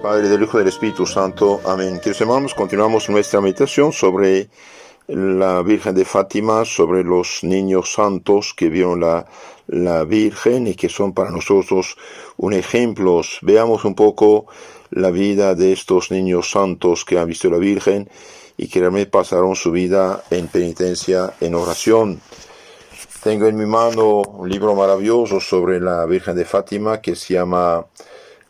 Padre, del Hijo y del Espíritu Santo. Amén. Queridos hermanos, continuamos nuestra meditación sobre la Virgen de Fátima, sobre los niños santos que vieron la Virgen y que son para nosotros un ejemplo. Veamos un poco la vida de estos niños santos que han visto la Virgen y que realmente pasaron su vida en penitencia, en oración. Tengo en mi mano un libro maravilloso sobre la Virgen de Fátima que se llama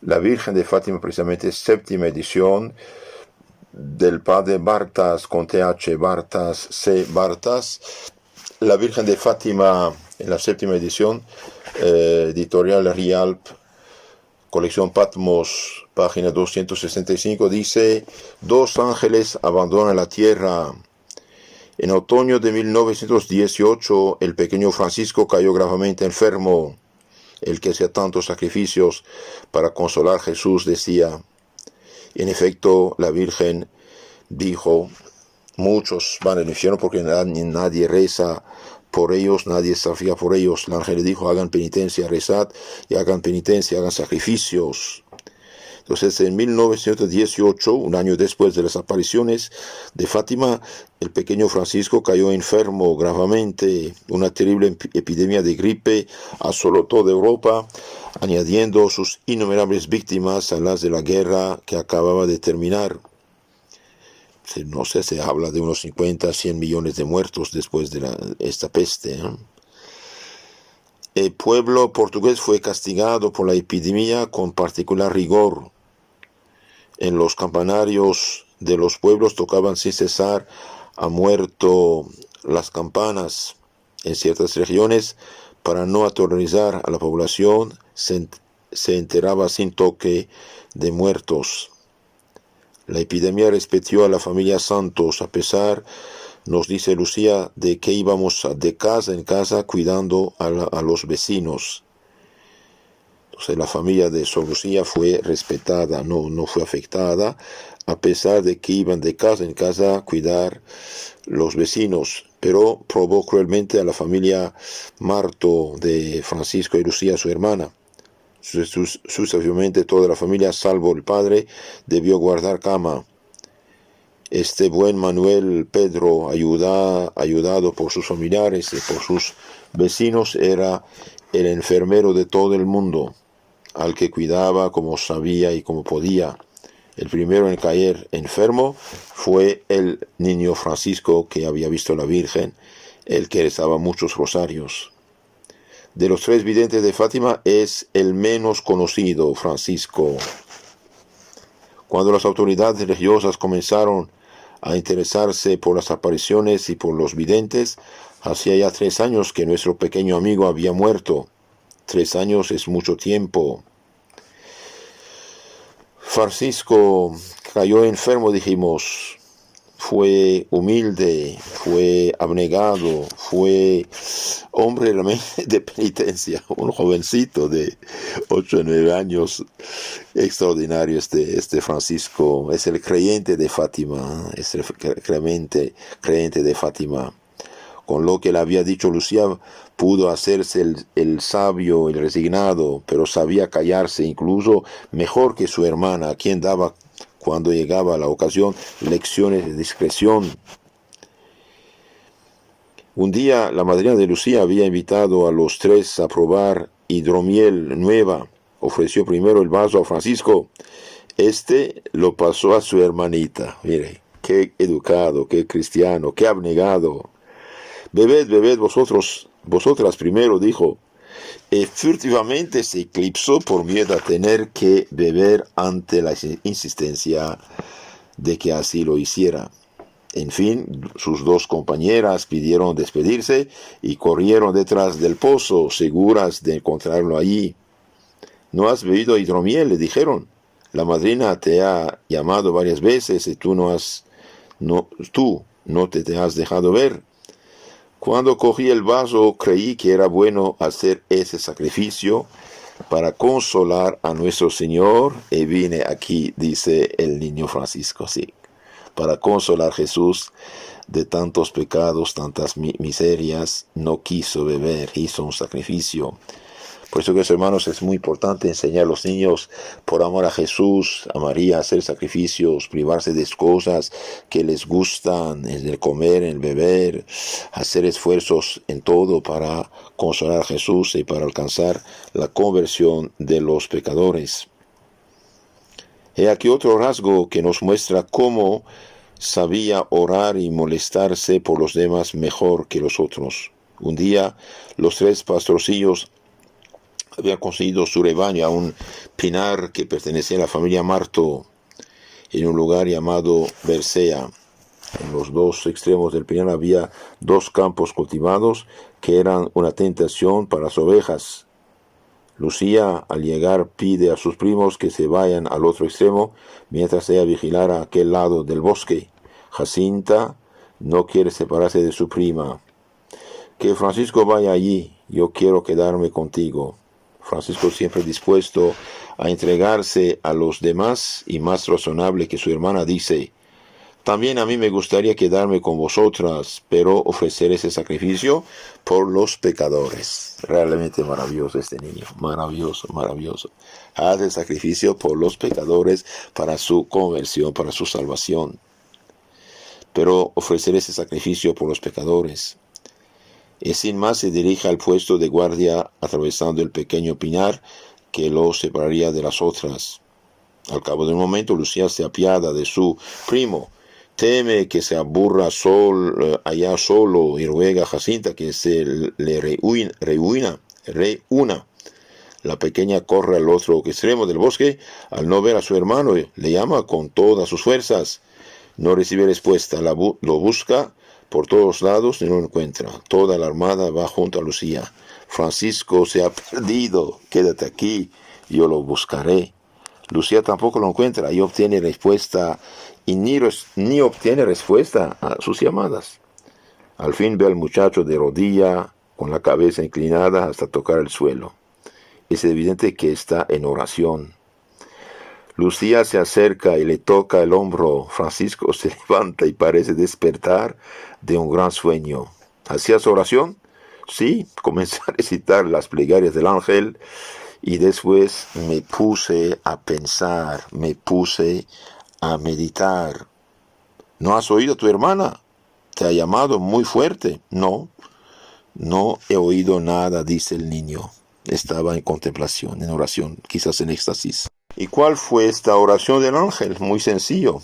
La Virgen de Fátima, precisamente séptima edición, del padre Bartas, con TH, Bartas, C. Bartas. La Virgen de Fátima, en la séptima edición, editorial Rialp, colección Patmos, página 265, dice: dos ángeles abandonan la tierra. En otoño de 1918, el pequeño Francisco cayó gravemente enfermo. El que hacía tantos sacrificios para consolar a Jesús decía. En efecto, la Virgen dijo: muchos van al infierno porque nadie reza por ellos, nadie sacrifica por ellos. El ángel le dijo: hagan penitencia, rezad y hagan penitencia, hagan sacrificios. Entonces, en 1918, un año después de las apariciones de Fátima, el pequeño Francisco cayó enfermo gravemente. Una terrible epidemia de gripe asoló toda Europa, añadiendo sus innumerables víctimas a las de la guerra que acababa de terminar. No sé, se habla de unos 50, 100 millones de muertos después de esta peste. El pueblo portugués fue castigado por la epidemia con particular rigor. En los campanarios de los pueblos tocaban sin cesar a muerto las campanas. En ciertas regiones, para no aterrorizar a la población, se enterraba sin toque de muertos. La epidemia respetó a la familia Santos, a pesar, nos dice Lucía, de que íbamos de casa en casa cuidando a los vecinos. Entonces la familia de Sor Lucía fue respetada, no fue afectada, a pesar de que iban de casa en casa a cuidar los vecinos. Pero probó cruelmente a la familia Marto de Francisco y Lucía, su hermana. Sucesivamente toda la familia, salvo el padre, debió guardar cama. Este buen Manuel Pedro, ayudado por sus familiares y por sus vecinos, era el enfermero de todo el mundo, al que cuidaba como sabía y como podía. El primero en caer enfermo fue el niño Francisco, que había visto a la Virgen, el que rezaba muchos rosarios. De los tres videntes de Fátima es el menos conocido, Francisco. Cuando las autoridades religiosas comenzaron a interesarse por las apariciones y por los videntes, hacía ya 3 años que nuestro pequeño amigo había muerto. 3 años es mucho tiempo. Francisco cayó enfermo, dijimos. Fue humilde, fue abnegado, fue hombre realmente de penitencia, un jovencito de 8 o 9 años, extraordinario este Francisco. Es el creyente de Fátima, es el creyente de Fátima. Con lo que le había dicho Lucía, pudo hacerse el sabio, el resignado, pero sabía callarse incluso mejor que su hermana, a quien daba, cuando llegaba la ocasión, lecciones de discreción. Un día la madrina de Lucía había invitado a los 3 a probar hidromiel nueva. Ofreció primero el vaso a Francisco. Este lo pasó a su hermanita. Mire, qué educado, qué cristiano, qué abnegado. Bebed vosotras primero, dijo. Furtivamente se eclipsó por miedo a tener que beber ante la insistencia de que así lo hiciera. En fin, sus 2 compañeras pidieron despedirse y corrieron detrás del pozo, seguras de encontrarlo allí. ¿No has bebido hidromiel?, le dijeron. La madrina te ha llamado varias veces y tú no te has dejado ver. Cuando cogí el vaso, creí que era bueno hacer ese sacrificio para consolar a nuestro Señor, y vine aquí, dice el niño Francisco, sí, para consolar a Jesús de tantos pecados, tantas miserias. No quiso beber, hizo un sacrificio. Por eso que, hermanos, es muy importante enseñar a los niños, por amor a Jesús, a María, a hacer sacrificios, privarse de cosas que les gustan, en el comer, en el beber, hacer esfuerzos en todo para consolar a Jesús y para alcanzar la conversión de los pecadores. He aquí otro rasgo que nos muestra cómo sabía orar y molestarse por los demás mejor que los otros. Un día, los 3 pastorcillos habían conseguido su rebaño a un pinar que pertenecía a la familia Marto, en un lugar llamado Bersea. En los 2 extremos del pinar había 2 campos cultivados que eran una tentación para las ovejas. Lucía, al llegar, pide a sus primos que se vayan al otro extremo, mientras ella vigilara aquel lado del bosque. Jacinta no quiere separarse de su prima. Que Francisco vaya allí, yo quiero quedarme contigo. Francisco, siempre dispuesto a entregarse a los demás y más razonable que su hermana, dice: también a mí me gustaría quedarme con vosotras, pero ofrecer ese sacrificio por los pecadores. Realmente maravilloso este niño, maravilloso, maravilloso. Haz el sacrificio por los pecadores para su conversión, para su salvación. Pero ofrecer ese sacrificio por los pecadores. Y sin más se dirige al puesto de guardia atravesando el pequeño pinar que lo separaría de las otras. Al cabo de un momento, Lucía se apiada de su primo. Teme que se aburra allá solo y ruega a Jacinta que se le reúna. La pequeña corre al otro extremo del bosque. Al no ver a su hermano, le llama con todas sus fuerzas. No recibe respuesta. Lo busca por todos lados y no lo encuentra. Toda la armada va junto a Lucía. Francisco se ha perdido. Quédate aquí, yo lo buscaré. Lucía tampoco lo encuentra y obtiene respuesta y ni obtiene respuesta a sus llamadas. Al fin ve al muchacho de rodilla, con la cabeza inclinada hasta tocar el suelo. Es evidente que está en oración. Lucía se acerca y le toca el hombro. Francisco se levanta y parece despertar de un gran sueño. ¿Hacías oración? Sí, comencé a recitar las plegarias del ángel y después me puse a pensar, me puse a meditar. ¿No has oído a tu hermana? ¿Te ha llamado muy fuerte? No he oído nada, dice el niño. Estaba en contemplación, en oración, quizás en éxtasis. ¿Y cuál fue esta oración del ángel? Muy sencillo.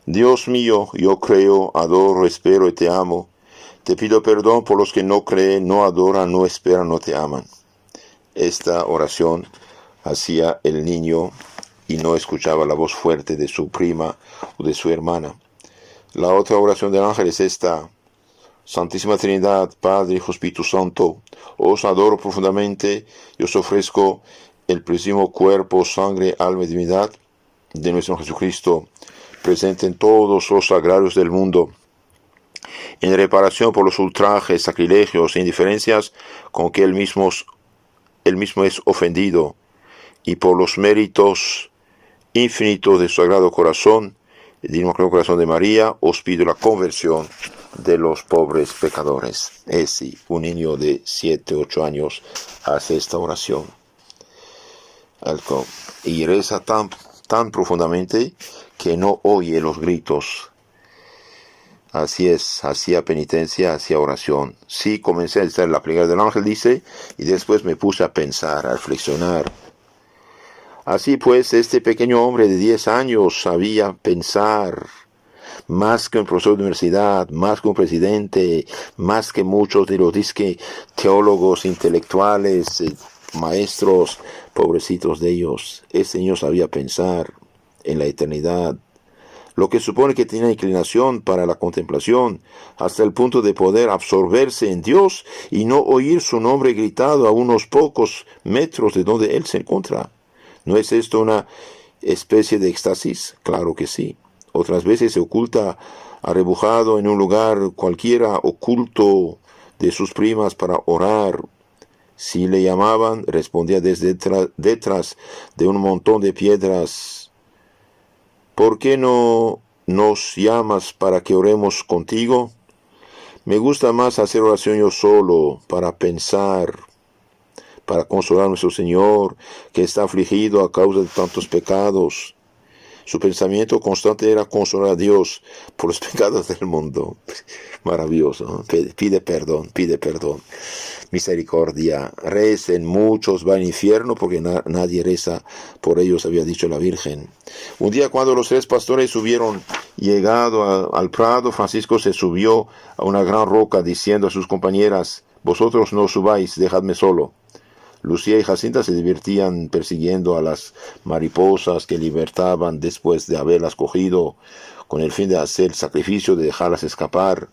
Dios mío, yo creo, adoro, espero y te amo. Te pido perdón por los que no creen, no adoran, no esperan, no te aman. Esta oración hacía el niño y no escuchaba la voz fuerte de su prima o de su hermana. La otra oración del ángel es esta: Santísima Trinidad, Padre, Hijo, Espíritu Santo, os adoro profundamente y os ofrezco el precioso cuerpo, sangre, alma y divinidad de nuestro Jesucristo, presente en todos los sagrarios del mundo, en reparación por los ultrajes, sacrilegios e indiferencias con que él mismo es ofendido, y por los méritos infinitos de su sagrado corazón, el divino corazón de María, os pido la conversión de los pobres pecadores. Sí, un niño de 7, 8 años hace esta oración. Y reza tan profundamente que no oye los gritos. Así es, hacía penitencia, hacía oración. Sí, comencé a estar la plegaria del ángel, dice, y después me puse a pensar, a reflexionar. Así pues, este pequeño hombre de 10 años sabía pensar, más que un profesor de universidad, más que un presidente, más que muchos de los teólogos, intelectuales, maestros, pobrecitos de ellos. Este niño sabía pensar en la eternidad, lo que supone que tenía inclinación para la contemplación, hasta el punto de poder absorberse en Dios y no oír su nombre gritado a unos pocos metros de donde él se encuentra. ¿No es esto una especie de éxtasis? Claro que sí. Otras veces se oculta arrebujado en un lugar cualquiera oculto de sus primas para orar. Si le llamaban, respondía desde detrás de un montón de piedras: ¿por qué no nos llamas para que oremos contigo? Me gusta más hacer oración yo solo, para pensar, para consolar a nuestro Señor, que está afligido a causa de tantos pecados. Su pensamiento constante era consolar a Dios por los pecados del mundo. Maravilloso, ¿no? Pide perdón, pide perdón. Misericordia. Recen, muchos van al infierno porque nadie reza por ellos, había dicho la Virgen. Un día, cuando los 3 pastores hubieron llegado al prado, Francisco se subió a una gran roca diciendo a sus compañeras: vosotros no subáis, dejadme solo. Lucía y Jacinta se divertían persiguiendo a las mariposas que libertaban después de haberlas cogido, con el fin de hacer el sacrificio de dejarlas escapar.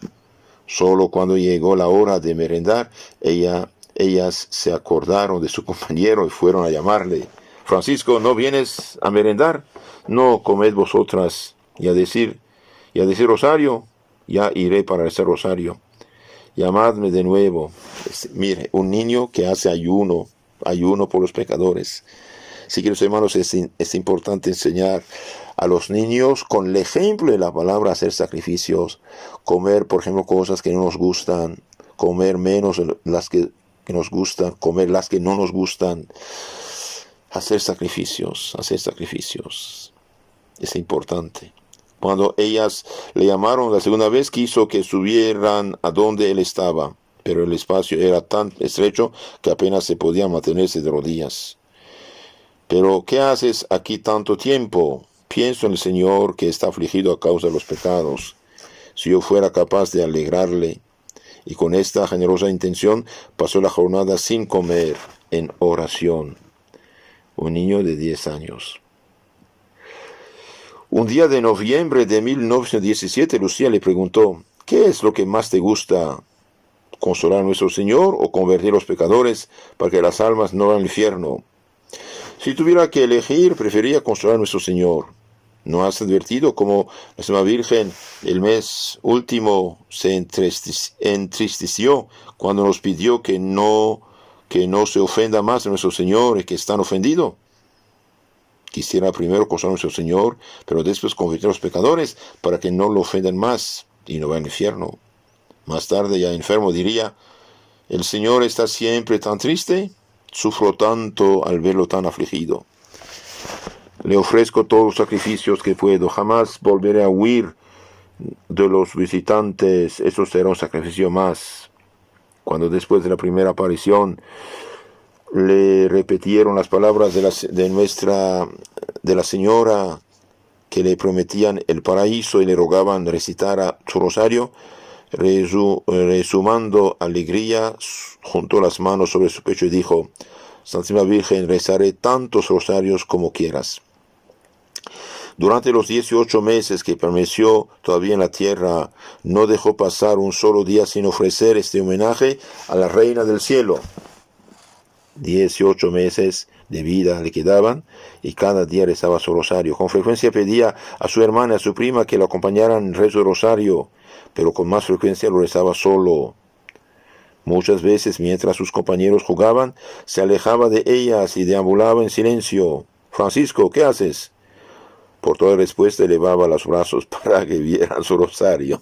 Solo cuando llegó la hora de merendar, ellas se acordaron de su compañero y fueron a llamarle. Francisco, ¿no vienes a merendar? No, comed vosotras. Y a decir rosario, ya iré para ese rosario. Llamadme de nuevo. Mire, un niño que hace ayuno por los pecadores. Sí, queridos hermanos, es importante enseñar a los niños con el ejemplo de la palabra a hacer sacrificios, comer, por ejemplo, cosas que no nos gustan, comer menos las que nos gustan, comer las que no nos gustan, hacer sacrificios. Es importante. Cuando ellas le llamaron la segunda vez, quiso que subieran a donde él estaba, pero el espacio era tan estrecho que apenas se podía mantenerse de rodillas. Pero, ¿qué haces aquí tanto tiempo? Pienso en el Señor que está afligido a causa de los pecados. Si yo fuera capaz de alegrarle. Y con esta generosa intención pasó la jornada sin comer, en oración. Un niño de 10 años. Un día de noviembre de 1917, Lucía le preguntó: ¿qué es lo que más te gusta? ¿Consolar a nuestro Señor o convertir a los pecadores para que las almas no vayan al infierno? Si tuviera que elegir, prefería consolar a nuestro Señor. ¿No has advertido cómo la Santa Virgen el mes último se entristeció cuando nos pidió que no se ofenda más a nuestro Señor y que están ofendidos? Quisiera primero consolar a nuestro Señor, pero después convertir a los pecadores para que no lo ofendan más y no vayan al infierno. Más tarde, ya enfermo, diría: ¿el Señor está siempre tan triste? Sufro tanto al verlo tan afligido. Le ofrezco todos los sacrificios que puedo. Jamás volveré a huir de los visitantes. Eso será un sacrificio más. Cuando después de la primera aparición le repitieron las palabras de la señora que le prometían el paraíso y le rogaban recitar su rosario, resumando alegría, juntó las manos sobre su pecho y dijo: Santísima Virgen, rezaré tantos rosarios como quieras. Durante los 18 meses que permaneció todavía en la tierra, no dejó pasar un solo día sin ofrecer este homenaje a la Reina del Cielo. 18 meses de vida le quedaban y cada día rezaba su rosario. Con frecuencia pedía a su hermana y a su prima que lo acompañaran en el rezo del rosario, pero con más frecuencia lo rezaba solo. Muchas veces, mientras sus compañeros jugaban, se alejaba de ellas y deambulaba en silencio. Francisco, ¿qué haces? Por toda respuesta elevaba los brazos para que vieran su rosario.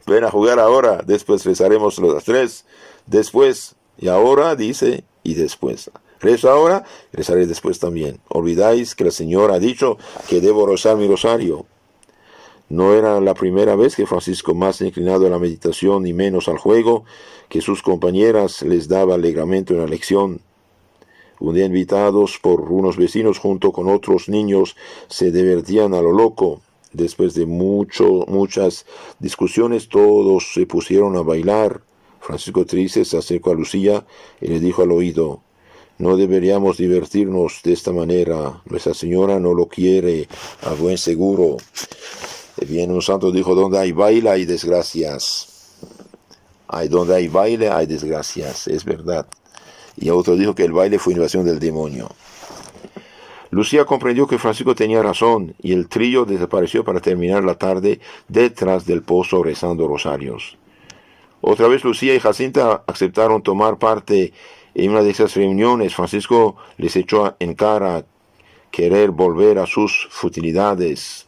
Ven a jugar ahora, después rezaremos los 3. Después, y ahora, dice, y después. Rezo ahora, rezaré después también. Olvidáis que el Señor ha dicho que debo rezar mi rosario. No era la primera vez que Francisco, más inclinado a la meditación y menos al juego, que sus compañeras les daba alegramiento en la lección. Un día, invitados por unos vecinos junto con otros niños, se divertían a lo loco. Después de muchas discusiones, todos se pusieron a bailar. Francisco, triste, se acercó a Lucía y le dijo al oído: no deberíamos divertirnos de esta manera. Nuestra Señora no lo quiere, a buen seguro. Bien, un santo dijo: donde hay baile hay desgracias. Donde hay baile hay desgracias, es verdad. Y otro dijo que el baile fue invasión del demonio. Lucía comprendió que Francisco tenía razón y el trío desapareció para terminar la tarde detrás del pozo rezando rosarios. Otra vez Lucía y Jacinta aceptaron tomar parte en una de esas reuniones. Francisco les echó en cara querer volver a sus futilidades.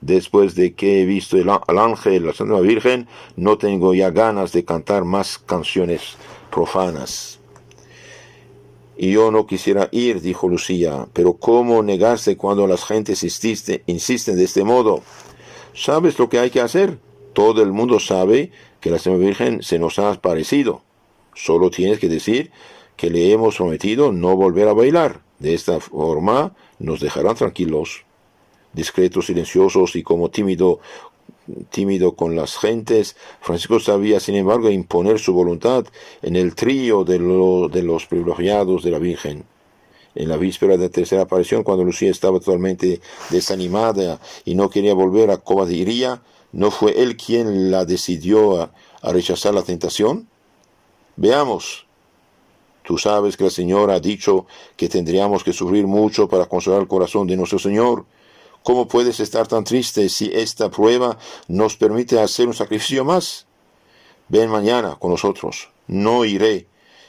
Después de que he visto al ángel, la Santa Virgen, no tengo ya ganas de cantar más canciones profanas. Y yo no quisiera ir, dijo Lucía. Pero ¿cómo negarse cuando las gentes insisten de este modo? ¿Sabes lo que hay que hacer? Todo el mundo sabe que la Señora Virgen se nos ha aparecido. Solo tienes que decir que le hemos prometido no volver a bailar. De esta forma nos dejarán tranquilos, discretos, silenciosos y como tímido con las gentes. Francisco sabía, sin embargo, imponer su voluntad en el trío de los privilegiados de la Virgen. En la víspera de la tercera aparición, cuando Lucía estaba totalmente desanimada y no quería volver a Cobadiría, ¿no fue él quien la decidió a rechazar la tentación? Veamos. Tú sabes que el Señor ha dicho que tendríamos que sufrir mucho para consolar el corazón de nuestro Señor. ¿Cómo puedes estar tan triste si esta prueba nos permite hacer un sacrificio más? Ven mañana con nosotros. No iré.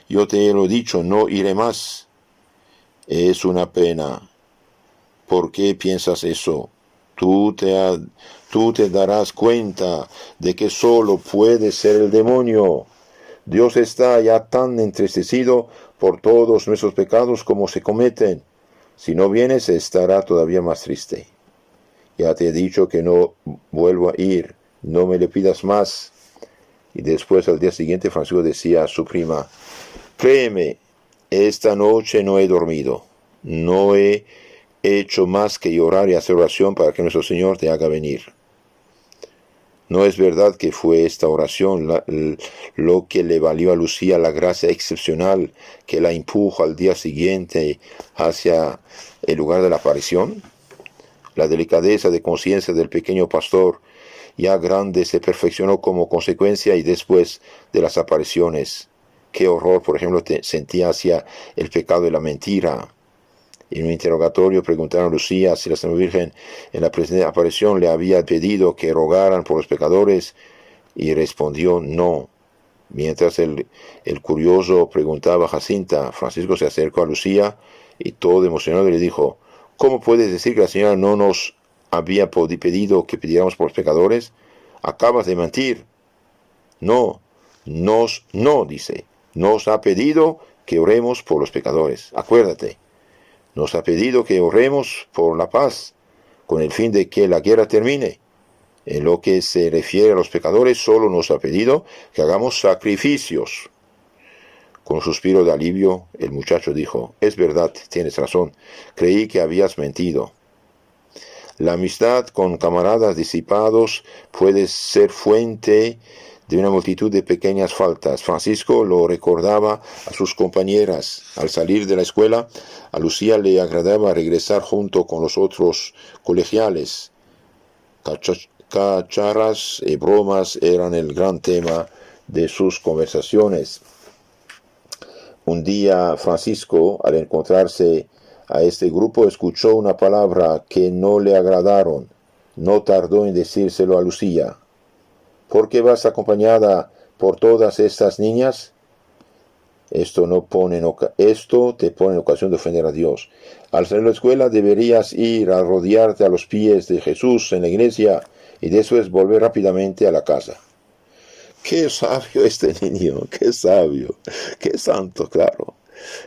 Yo te lo he dicho, no iré más. Es una pena. ¿Por qué piensas eso? Tú te darás cuenta de que solo puede ser el demonio. Dios está ya tan entristecido por todos nuestros pecados como se cometen. Si no vienes, estará todavía más triste. Ya te he dicho que no vuelvo a ir, no me le pidas más. Y después, al día siguiente, Francisco decía a su prima: créeme, esta noche no he dormido, no he hecho más que llorar y hacer oración para que nuestro Señor te haga venir. No es verdad que fue esta oración lo que le valió a Lucía la gracia excepcional que la impuso al día siguiente hacia el lugar de la aparición. La delicadeza de conciencia del pequeño pastor, ya grande, se perfeccionó como consecuencia y después de las apariciones. Qué horror, por ejemplo, sentía hacia el pecado de la mentira. En un interrogatorio preguntaron a Lucía si la Santa Virgen en la presente aparición le había pedido que rogaran por los pecadores y respondió no. Mientras el curioso preguntaba a Jacinta, Francisco se acercó a Lucía y todo emocionado le dijo: ¿cómo puedes decir que la señora no nos había pedido que pidiéramos por los pecadores? Acabas de mentir. No, dice, nos ha pedido que oremos por los pecadores. Acuérdate. Nos ha pedido que oremos por la paz, con el fin de que la guerra termine. En lo que se refiere a los pecadores, solo nos ha pedido que hagamos sacrificios. Con un suspiro de alivio, el muchacho dijo: es verdad, tienes razón, creí que habías mentido. La amistad con camaradas disipados puede ser fuente de una multitud de pequeñas faltas. Francisco lo recordaba a sus compañeras. Al salir de la escuela, a Lucía le agradaba regresar junto con los otros colegiales. Cacharras y bromas eran el gran tema de sus conversaciones. Un día Francisco, al encontrarse a este grupo, escuchó una palabra que no le agradaron. No tardó en decírselo a Lucía. ¿Por qué vas acompañada por todas estas niñas? Esto te pone en ocasión de ofender a Dios. Al salir de la escuela deberías ir a rodearte a los pies de Jesús en la iglesia y después volver rápidamente a la casa. Qué sabio este niño, qué sabio, qué santo, claro.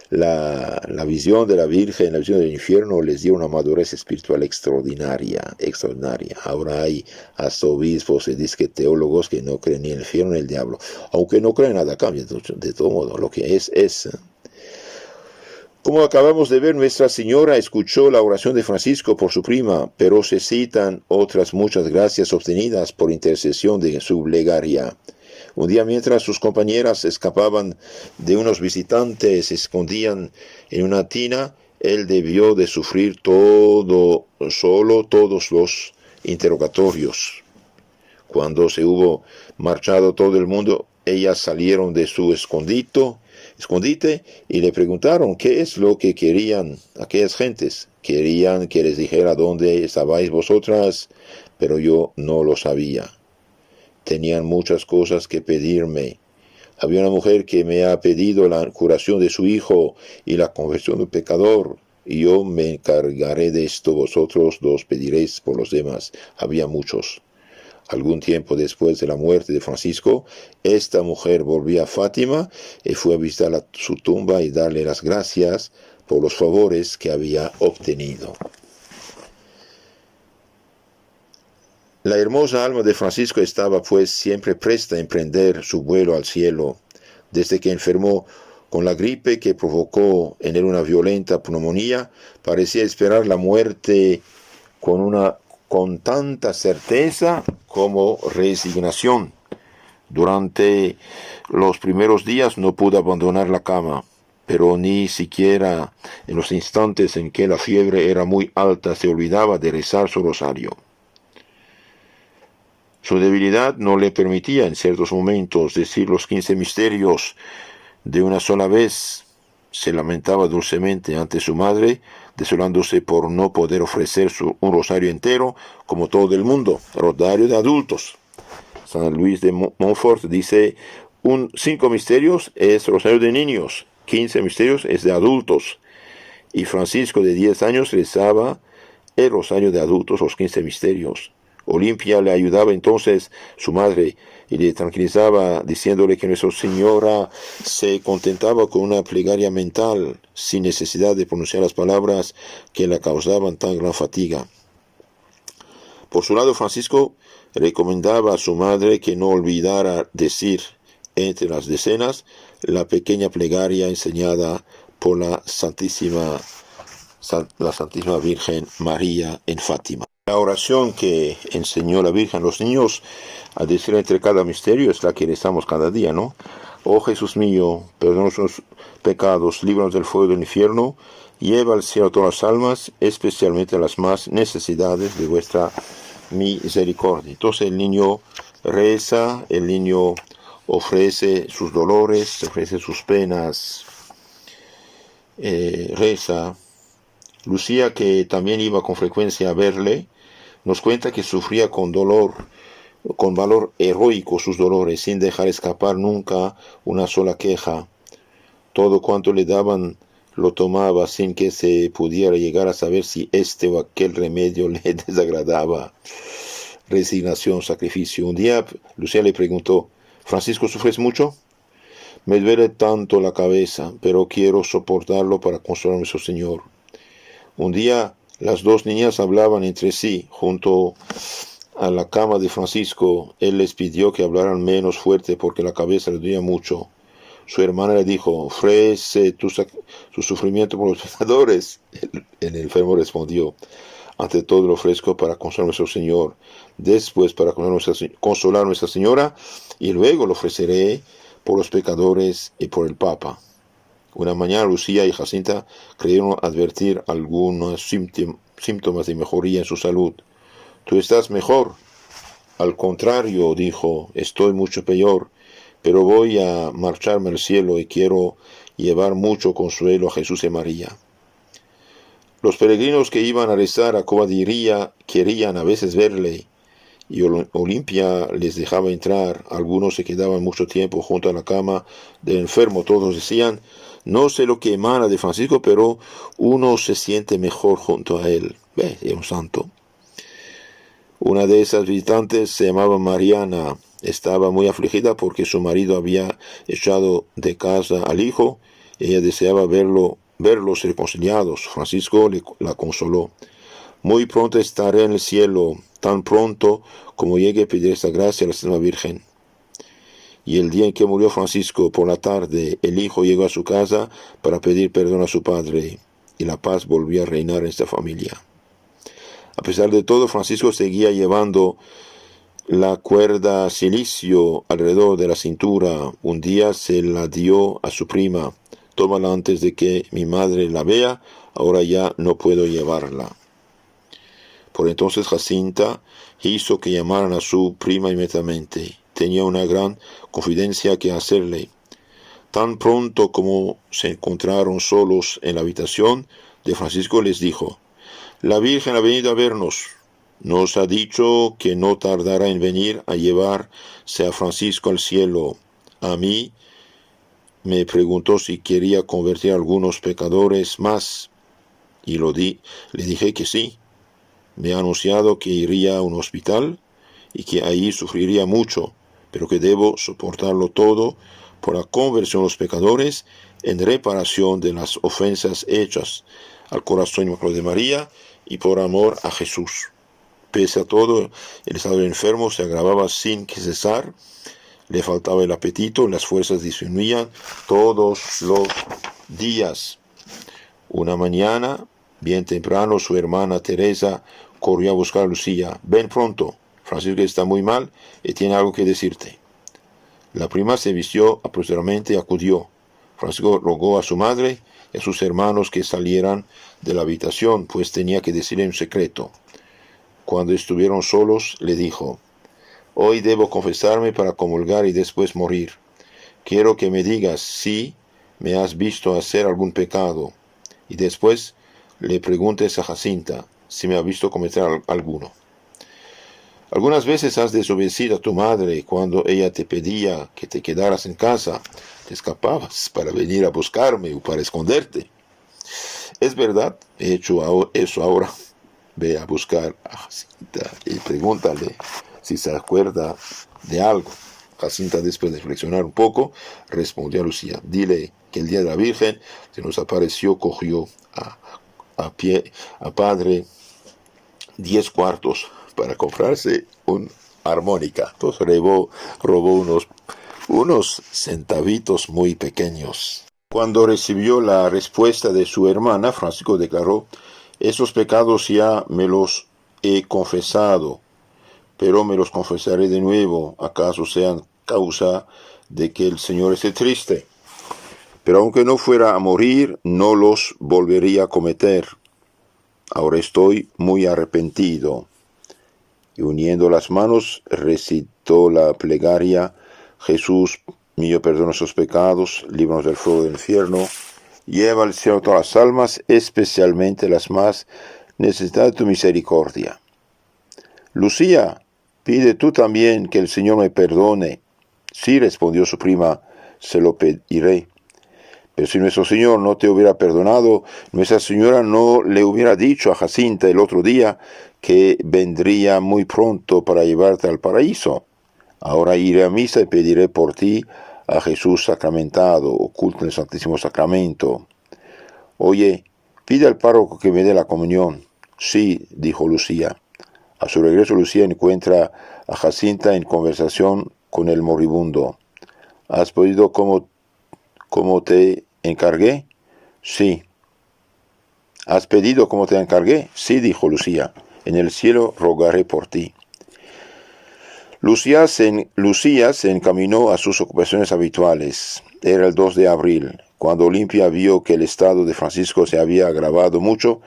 La visión de la Virgen, la visión del infierno les dio una madurez espiritual extraordinaria. Ahora hay hasta obispos y disque teólogos que no creen ni en el infierno ni en el diablo. Aunque no creen nada cambia, de todo modo, lo que es. Como acabamos de ver, Nuestra Señora escuchó la oración de Francisco por su prima, pero se citan otras muchas gracias obtenidas por intercesión de su plegaria. Un día, mientras sus compañeras escapaban de unos visitantes, se escondían en una tina, él debió de sufrir todos los interrogatorios. Cuando se hubo marchado todo el mundo, ellas salieron de su escondite y le preguntaron qué es lo que querían aquellas gentes. Querían que les dijera dónde estabais vosotras, pero yo no lo sabía. Tenían muchas cosas que pedirme. Había una mujer que me ha pedido la curación de su hijo y la conversión del pecador, y yo me encargaré de esto. Vosotros dos pediréis por los demás. Había muchos. Algún tiempo después de la muerte de Francisco, esta mujer volvió a Fátima y fue a visitar su tumba y darle las gracias por los favores que había obtenido. La hermosa alma de Francisco estaba pues siempre presta a emprender su vuelo al cielo. Desde que enfermó con la gripe que provocó en él una violenta pulmonía, parecía esperar la muerte con tanta certeza como resignación. Durante los primeros días no pudo abandonar la cama, pero ni siquiera en los instantes en que la fiebre era muy alta se olvidaba de rezar su rosario. Su debilidad no le permitía en ciertos momentos decir los 15 misterios de una sola vez. Se lamentaba dulcemente ante su madre, desolándose por no poder ofrecer un rosario entero como todo el mundo, rosario de adultos. San Luis de Montfort dice, 5 misterios es rosario de niños, 15 misterios es de adultos. Y Francisco de 10 años rezaba el rosario de adultos, los 15 misterios. Olimpia le ayudaba entonces su madre y le tranquilizaba diciéndole que Nuestra Señora se contentaba con una plegaria mental sin necesidad de pronunciar las palabras que le causaban tan gran fatiga. Por su lado, Francisco recomendaba a su madre que no olvidara decir entre las decenas la pequeña plegaria enseñada por la Santísima Virgen María en Fátima. La oración que enseñó la Virgen a los niños a decir entre cada misterio es la que rezamos cada día, ¿no? Oh Jesús mío, perdona nuestros pecados, líbranos del fuego del infierno, lleva al cielo a todas las almas, especialmente a las más necesidades de vuestra misericordia. Entonces el niño reza, el niño ofrece sus dolores, ofrece sus penas, reza. Lucía, que también iba con frecuencia a verle, nos cuenta que sufría con valor heroico sus dolores, sin dejar escapar nunca una sola queja. Todo cuanto le daban lo tomaba sin que se pudiera llegar a saber si este o aquel remedio le desagradaba. Resignación, sacrificio. Un día Lucía le preguntó, ¿Francisco, sufres mucho? Me duele tanto la cabeza, pero quiero soportarlo para consolar a nuestro Señor. Un día las dos niñas hablaban entre sí junto a la cama de Francisco. Él les pidió que hablaran menos fuerte porque la cabeza le dolía mucho. Su hermana le dijo, ofrece tu sufrimiento por los pecadores. El enfermo respondió, ante todo lo ofrezco para consolar a nuestro Señor, después para consolar a Nuestra Señora, y luego lo ofreceré por los pecadores y por el Papa. Una mañana Lucía y Jacinta creyeron advertir algunos síntomas de mejoría en su salud. ¿Tú estás mejor? Al contrario, dijo, estoy mucho peor, pero voy a marcharme al cielo y quiero llevar mucho consuelo a Jesús y María. Los peregrinos que iban a rezar a Covadonga querían a veces verle, y Olimpia les dejaba entrar. Algunos se quedaban mucho tiempo junto a la cama del enfermo. Todos decían, no sé lo que emana de Francisco, pero uno se siente mejor junto a él. Es un santo. Una de esas visitantes se llamaba Mariana. Estaba muy afligida porque su marido había echado de casa al hijo. Ella deseaba verlos reconciliados. Francisco la consoló. Muy pronto estaré en el cielo, tan pronto como llegue a pedir esta gracia a la Santísima Virgen. Y el día en que murió Francisco, por la tarde, el hijo llegó a su casa para pedir perdón a su padre, y la paz volvió a reinar en esta familia. A pesar de todo, Francisco seguía llevando la cuerda silicio alrededor de la cintura. Un día se la dio a su prima. Tómala antes de que mi madre la vea, ahora ya no puedo llevarla. Por entonces Jacinta hizo que llamaran a su prima inmediatamente. Tenía una gran confidencia que hacerle. Tan pronto como se encontraron solos en la habitación de Francisco, les dijo, la Virgen ha venido a vernos. Nos ha dicho que no tardará en venir a llevarse a Francisco al cielo. A mí me preguntó si quería convertir a algunos pecadores más, y le dije que sí. Me ha anunciado que iría a un hospital y que allí sufriría mucho, pero que debo soportarlo todo por la conversión de los pecadores en reparación de las ofensas hechas al corazón inmaculado de María y por amor a Jesús. Pese a todo, el estado del enfermo se agravaba sin cesar, le faltaba el apetito, las fuerzas disminuían todos los días. Una mañana, bien temprano, su hermana Teresa corrió a buscar a Lucía. Ven pronto, Francisco está muy mal y tiene algo que decirte. La prima se vistió apresuradamente y acudió. Francisco rogó a su madre y a sus hermanos que salieran de la habitación, pues tenía que decirle un secreto. Cuando estuvieron solos, le dijo: hoy debo confesarme para comulgar y después morir. Quiero que me digas si me has visto hacer algún pecado, y después le preguntes a Jacinta si me ha visto cometer alguno. Algunas veces has desobedecido a tu madre cuando ella te pedía que te quedaras en casa. Te escapabas para venir a buscarme o para esconderte. Es verdad, he hecho eso ahora. Ve a buscar a Jacinta y pregúntale si se acuerda de algo. Jacinta, después de reflexionar un poco, respondió a Lucía: dile que el día de la Virgen se nos apareció, cogió a padre 10 cuartos para comprarse un armónica. Entonces robó unos centavitos muy pequeños. Cuando recibió la respuesta de su hermana, Francisco declaró: esos pecados ya me los he confesado, pero me los confesaré de nuevo, acaso sean causa de que el Señor esté triste. Pero aunque no fuera a morir, no los volvería a cometer. Ahora estoy muy arrepentido. Y uniendo las manos, recitó la plegaria: Jesús mío, perdona nuestros pecados, líbranos del fuego del infierno, lleva al cielo todas las almas, especialmente las más necesitadas de tu misericordia. Lucía, pide tú también que el Señor me perdone. Sí, respondió su prima, se lo pediré. Pero si nuestro Señor no te hubiera perdonado, Nuestra Señora no le hubiera dicho a Jacinta el otro día que vendría muy pronto para llevarte al paraíso. Ahora iré a misa y pediré por ti a Jesús sacramentado, oculto en el Santísimo Sacramento. Oye, pide al párroco que me dé la comunión. Sí, dijo Lucía. A su regreso, Lucía encuentra a Jacinta en conversación con el moribundo. ¿Has podido como te encargué? Sí. ¿Has pedido como te encargué? Sí, dijo Lucía. En el cielo rogaré por ti. Lucía se encaminó a sus ocupaciones habituales. Era el 2 de abril. Cuando Olimpia vio que el estado de Francisco se había agravado mucho,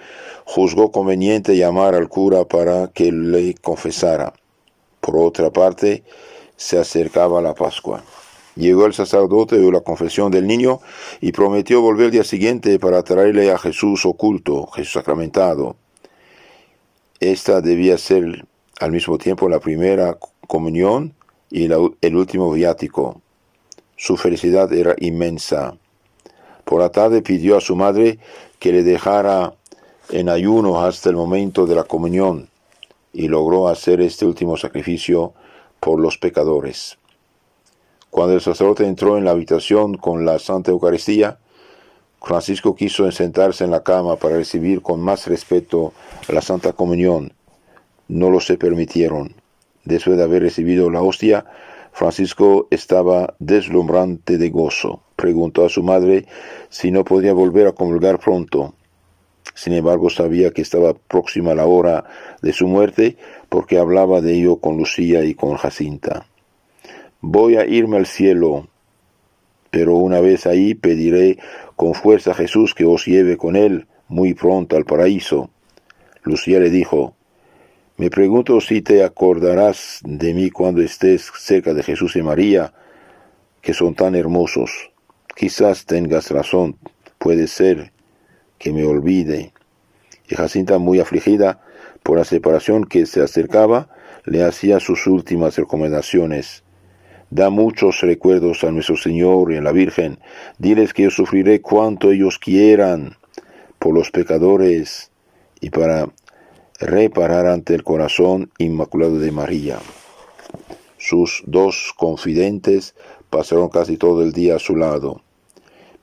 juzgó conveniente llamar al cura para que le confesara. Por otra parte, se acercaba la Pascua. Llegó el sacerdote de la confesión del niño y prometió volver el día siguiente para traerle a Jesús oculto, Jesús sacramentado. Esta debía ser al mismo tiempo la primera comunión y el último viático. Su felicidad era inmensa. Por la tarde pidió a su madre que le dejara en ayuno hasta el momento de la comunión y logró hacer este último sacrificio por los pecadores. Cuando el sacerdote entró en la habitación con la Santa Eucaristía, Francisco quiso sentarse en la cama para recibir con más respeto la Santa Comunión. No lo se permitieron. Después de haber recibido la hostia, Francisco estaba deslumbrante de gozo. Preguntó a su madre si no podía volver a comulgar pronto. Sin embargo, sabía que estaba próxima la hora de su muerte porque hablaba de ello con Lucía y con Jacinta. Voy a irme al cielo, pero una vez ahí pediré con fuerza a Jesús que os lleve con él muy pronto al paraíso. Lucía le dijo: me pregunto si te acordarás de mí cuando estés cerca de Jesús y María, que son tan hermosos. Quizás tengas razón, puede ser que me olvide. Y Jacinta, muy afligida por la separación que se acercaba, le hacía sus últimas recomendaciones. Da muchos recuerdos a nuestro Señor y a la Virgen. Diles que yo sufriré cuanto ellos quieran por los pecadores y para reparar ante el corazón inmaculado de María. Sus dos confidentes pasaron casi todo el día a su lado.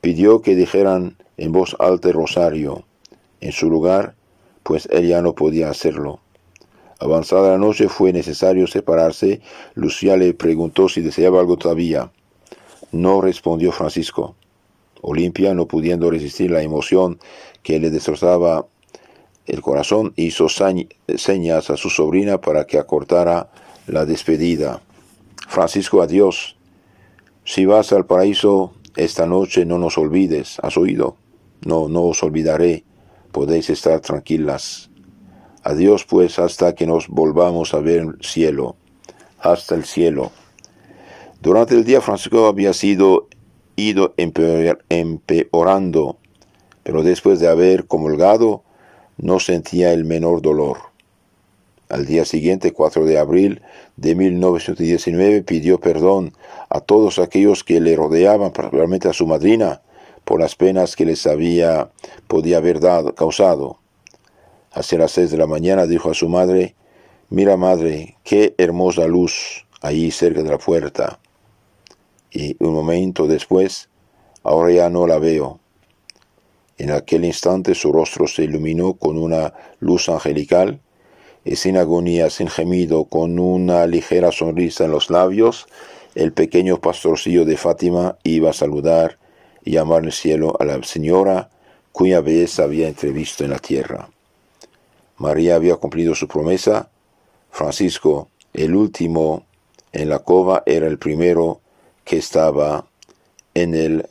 Pidió que dijeran en voz alta el rosario en su lugar, pues él ya no podía hacerlo. Avanzada la noche fue necesario separarse. Lucía le preguntó si deseaba algo todavía. No respondió Francisco. Olimpia, no pudiendo resistir la emoción que le destrozaba el corazón, hizo señas a su sobrina para que acortara la despedida. Francisco, adiós. Si vas al paraíso esta noche, no nos olvides. ¿Has oído? No os olvidaré. Podéis estar tranquilas. Adiós, pues, hasta que nos volvamos a ver el cielo. Hasta el cielo. Durante el día, Francisco había ido empeorando, pero después de haber comulgado, no sentía el menor dolor. Al día siguiente, 4 de abril de 1919, pidió perdón a todos aquellos que le rodeaban, particularmente a su madrina, por las penas que les podía haber causado. Hacia las 6 de la mañana dijo a su madre: «Mira, madre, qué hermosa luz allí cerca de la puerta». Y un momento después: «Ahora ya no la veo». En aquel instante su rostro se iluminó con una luz angelical, y sin agonía, sin gemido, con una ligera sonrisa en los labios, el pequeño pastorcillo de Fátima iba a saludar y llamar al cielo a la señora cuya belleza había entrevisto en la tierra. María había cumplido su promesa. Francisco, el último en la cova, era el primero que estaba en el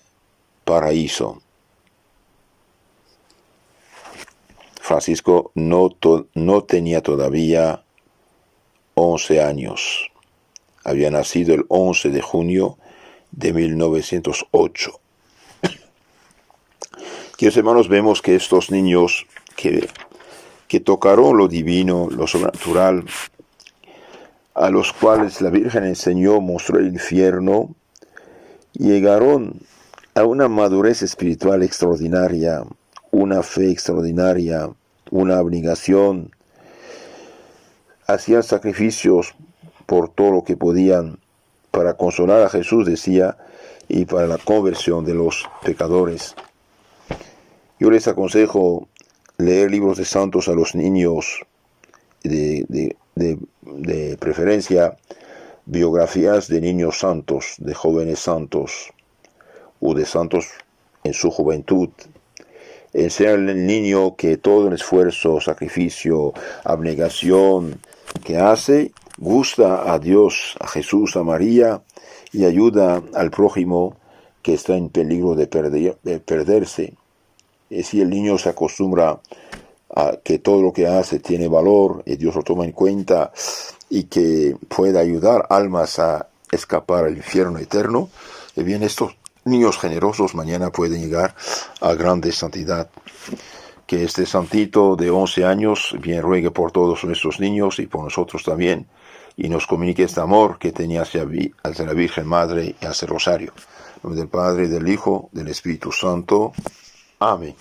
paraíso. Francisco no tenía todavía 11 años. Había nacido el 11 de junio de 1908. Queridos hermanos, vemos que estos niños que tocaron lo divino, lo sobrenatural, a los cuales la Virgen enseñó, mostró el infierno, llegaron a una madurez espiritual extraordinaria, una fe extraordinaria, una abnegación. Hacían sacrificios por todo lo que podían para consolar a Jesús, decía, y para la conversión de los pecadores. Yo les aconsejo leer libros de santos a los niños, de preferencia biografías de niños santos, de jóvenes santos, o de santos en su juventud. Enseñarle al niño que todo el esfuerzo, sacrificio, abnegación que hace, gusta a Dios, a Jesús, a María, y ayuda al prójimo que está en peligro de perderse. Y si el niño se acostumbra a que todo lo que hace tiene valor y Dios lo toma en cuenta y que pueda ayudar almas a escapar al infierno eterno, bien, estos niños generosos mañana pueden llegar a grande santidad. Que este santito de 11 años bien ruegue por todos nuestros niños y por nosotros también, y nos comunique este amor que tenía hacia la Virgen Madre y hacia el Rosario. En nombre del Padre, del Hijo, del Espíritu Santo. Amén.